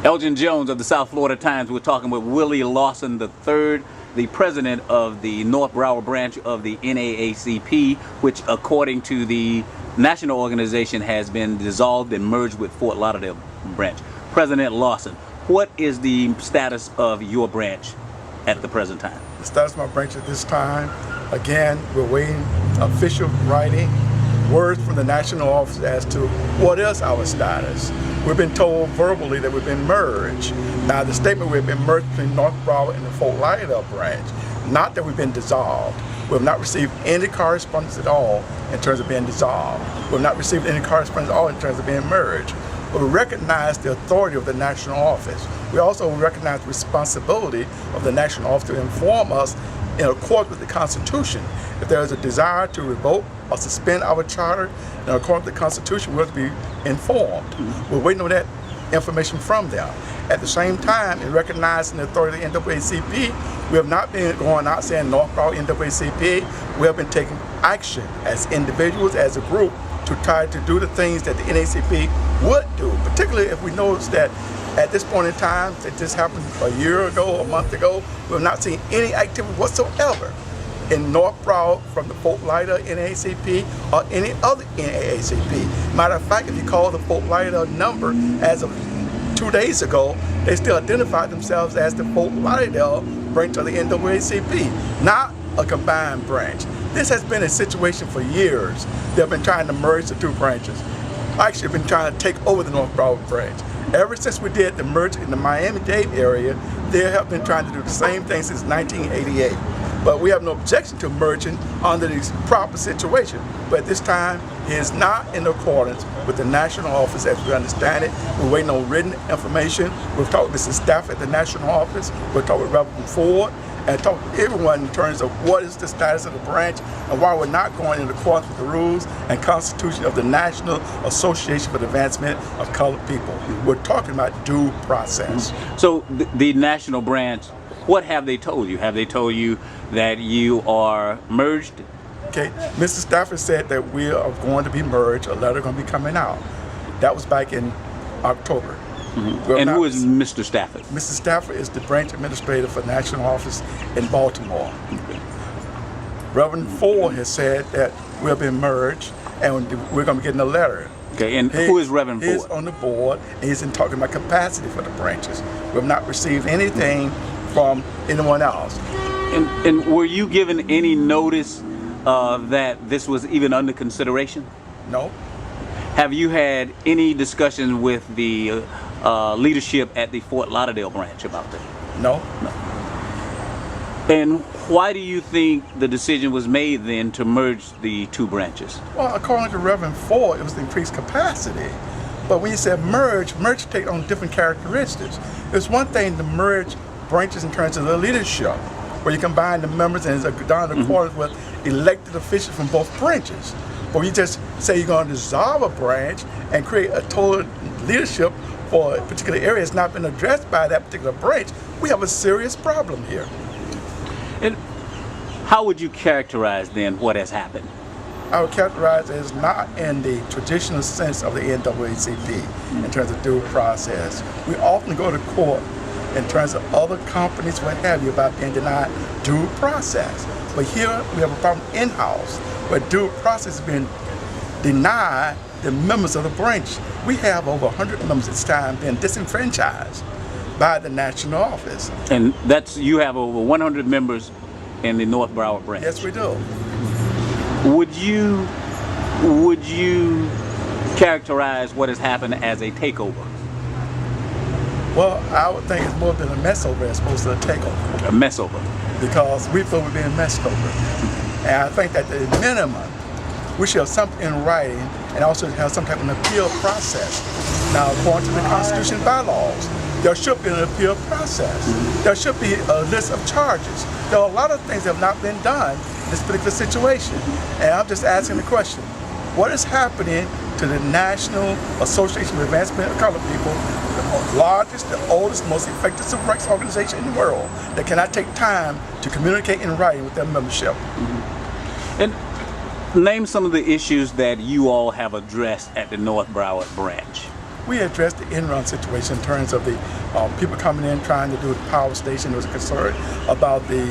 Elgin Jones of the South Florida Times. We're talking with Willie Lawson III, the president of the North Broward branch of the NAACP, which according to the national organization has been dissolved and merged with Fort Lauderdale branch. President Lawson, what is the status of your branch at the present time? The status of my branch at this time, again, we're waiting official writing, words from the national office as to what is our status. We've been told verbally that we've been merged. Now the statement we've been merged between North Broward and the Fort Lauderdale branch, not that we've been dissolved. We have not received any correspondence at all in terms of being dissolved. We have not received any correspondence at all in terms of being merged. But we recognize the authority of the national office. We also recognize the responsibility of the national office to inform us in accordance with the Constitution. If there is a desire to revoke or suspend our charter, in accordance with the Constitution, we're to be informed. We're waiting on that information from them. At the same time, in recognizing the authority of the NAACP, we have not been going out saying North Broward NAACP. We have been taking action as individuals, as a group, to try to do the things that the NAACP would do, particularly if we notice that at this point in time, that this happened a year ago, a month ago, we have not seen any activity whatsoever in North Broward from the Fort Lauderdale NAACP or any other NAACP. Matter of fact, if you call the Fort Lauderdale number as of 2 days ago, they still identified themselves as the Fort Lauderdale branch of the NAACP, not a combined branch. This has been a situation for years. They've been trying to merge the two branches. Actually, been trying to take over the North Broward branch. Ever since we did the merge in the Miami-Dade area, they have been trying to do the same thing since 1988. But we have no objection to merging under this proper situation. But at this time, it is not in accordance with the national office as we understand it. We're waiting on written information. We've talked with the staff at the national office. We've talked with Reverend Ford and talked with everyone in terms of what is the status of the branch and why we're not going in accordance with the rules and Constitution of the National Association for the Advancement of Colored People. We're talking about due process. So the national branch, what have they told you? Have they told you that you are merged? Okay, Mr. Stafford said that we are going to be merged, a letter going to be coming out. That was back in October. And who is Mr. Stafford? Mr. Stafford is the branch administrator for national office in Baltimore. Reverend Ford has said that we've been merged and we're going to be getting a letter. Okay, and who is Reverend Ford? He's on the board and he's been talking about capacity for the branches. We have not received anything from anyone else. And were you given any notice that this was even under consideration? No. Have you had any discussion with the leadership at the Fort Lauderdale branch about that? No. No. And why do you think the decision was made then to merge the two branches? Well, according to Reverend Ford, it was the increased capacity. But when you said merge take on different characteristics. It's one thing to merge branches in terms of the leadership, where you combine the members and it's done in accordance with elected officials from both branches. But when you just say you're going to dissolve a branch and create a total leadership for a particular area that's not been addressed by that particular branch, we have a serious problem here. And how would you characterize then what has happened? I would characterize it as not in the traditional sense of the NAACP in terms of due process. We often go to court in terms of other companies, what have you, about being denied due process. But here we have a problem in-house where due process is being denied the members of the branch. We have over 100 members at this time being disenfranchised by the national office. And you have over 100 members in the North Broward branch? Yes, we do. Would you characterize what has happened as a takeover? Well, I would think it's more than a mess over as opposed to a takeover. A mess over. Because we feel we're being messed over. And I think that the minimum, we should have something in writing and also have some type of an appeal process. Now, according to the Constitution bylaws, there should be an appeal process. There should be a list of charges. There are a lot of things that have not been done in this particular situation. And I'm just asking the question, what is happening to the National Association for the Advancement of Colored People, the largest, the oldest, most effective civil rights organization in the world, that cannot take time to communicate in writing with their membership? And name some of the issues that you all have addressed at the North Broward branch. We addressed the in-run situation in terms of the people coming in trying to do the power station. There was a concern about the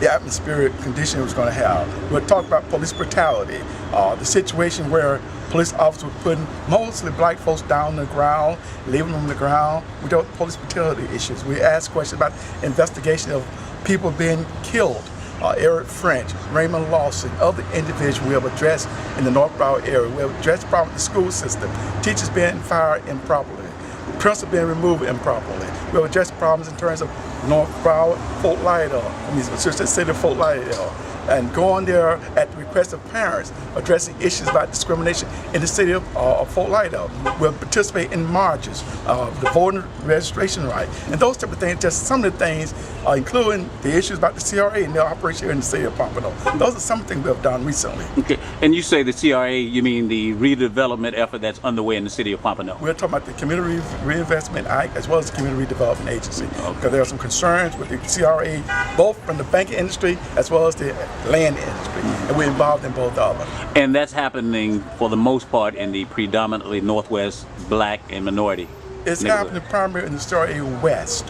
atmospheric condition it was going to have. We talked about police brutality, the situation where police officers were putting mostly black folks down on the ground, leaving them on the ground. We dealt with police brutality issues. We asked questions about investigation of people being killed. Eric French, Raymond Lawson, other individuals we have addressed in the North Broward area. We have addressed problems with the school system, teachers being fired improperly, principals being removed improperly. We have addressed problems in terms of North Broward, Fort Lauderdale, the city of Fort Lauderdale, and going there at the request of parents, addressing issues about discrimination in the city of Fort Lauderdale. We'll participate in marches, the voting registration right, and those type of things, just some of the things, including the issues about the CRA and their operation here in the city of Pompano. Those are some things we have done recently. Okay, and you say the CRA, you mean the redevelopment effort that's underway in the city of Pompano? We're talking about the Community Reinvestment Act as well as the Community Redevelopment Agency, because there are some concerns with the CRA, both from the banking industry as well as the land industry, and we're involved in both of them. And that's happening for the most part in the predominantly Northwest Black and minority It's happening primarily in the CRA West,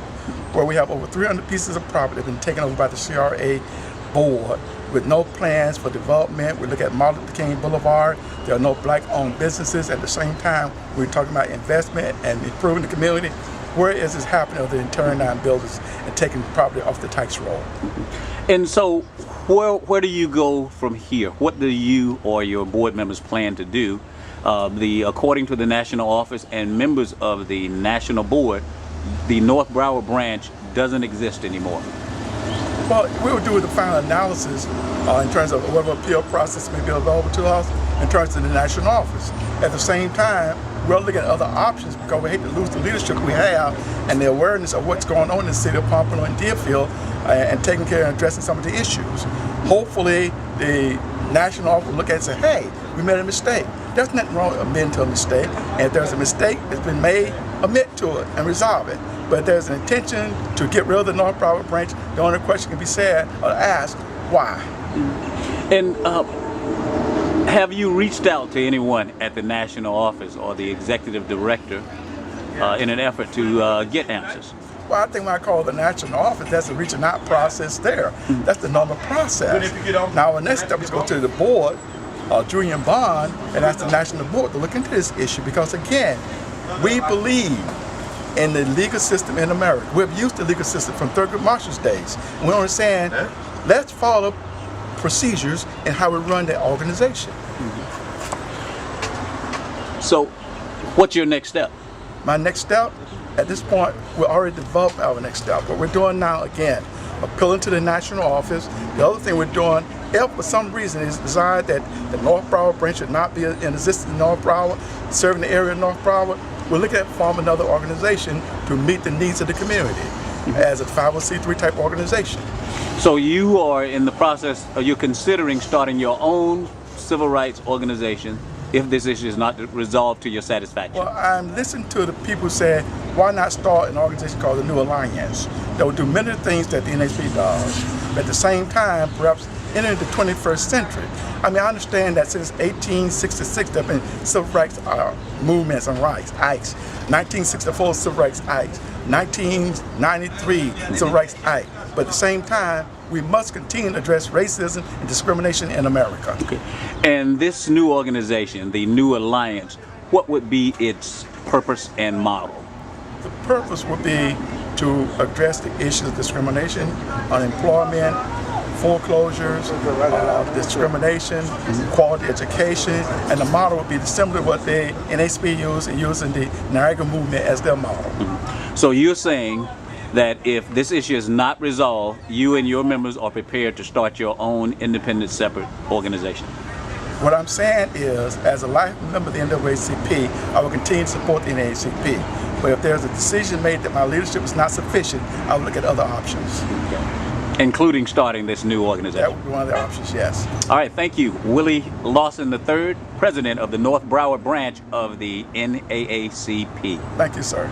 where we have over 300 pieces of property that have been taken over by the CRA board with no plans for development. We look at Martin Luther King Boulevard. There are no black-owned businesses. At the same time, we're talking about investment and improving the community. Where is this happening other than tearing down buildings and taking property off the tax roll? And so where do you go from here? What do you or your board members plan to do? According to the national office and members of the national board, the North Broward branch doesn't exist anymore. Well, we will do the final analysis in terms of whatever appeal process may be available to us in terms of the national office. At the same time, we're looking at other options because we hate to lose the leadership we have and the awareness of what's going on in the city of Pompano and Deerfield and taking care and addressing some of the issues. Hopefully, the national office will look at it and say, hey, we made a mistake. There's nothing wrong with admitting to a mistake. And if there's a mistake that's been made, admit to it and resolve it. But if there's an intention to get rid of the North Broward branch, the only question can be said or asked, why? And have you reached out to anyone at the national office or the executive director in an effort to get answers? Well, I think when I call the national office, that's a reaching out process there. That's the normal process. Now, our next step is go to the board, Julian Bond, and ask the national board to look into this issue because, again, we believe in the legal system in America. We've used the legal system from Thurgood Marshall's days. And we understand, let's follow procedures in how we run the organization. So, what's your next step? My next step, at this point, we already developed our next step. What we're doing now, again, appealing to the national office. The other thing we're doing, if for some reason it's desired that the North Broward branch should not be in existence in North Broward, serving the area of North Broward, we're looking at forming another organization to meet the needs of the community as a 501c3 type organization. So you are in the process, or you're considering starting your own civil rights organization if this issue is not resolved to your satisfaction? Well, I'm listening to the people who say, why not start an organization called the New Alliance that will do many of the things that the NAACP does, but at the same time, perhaps enter the 21st century. I mean, I understand that since 1866, there have been civil rights movements and rights, acts. 1964 Civil Rights Acts, 1993 Civil Rights Act. But at the same time, we must continue to address racism and discrimination in America. Okay. And this new organization, the New Alliance, what would be its purpose and model? The purpose would be to address the issues of discrimination, unemployment, foreclosures, discrimination, quality education, and the model would be similar to what the NAACP used and using the Niagara movement as their model. So you're saying that if this issue is not resolved, you and your members are prepared to start your own independent, separate organization? What I'm saying is, as a life member of the NAACP, I will continue to support the NAACP. But if there's a decision made that my leadership is not sufficient, I will look at other options. Including starting this new organization? That would be one of the options, yes. All right, thank you. Willie Lawson III, President of the North Broward branch of the NAACP. Thank you, sir.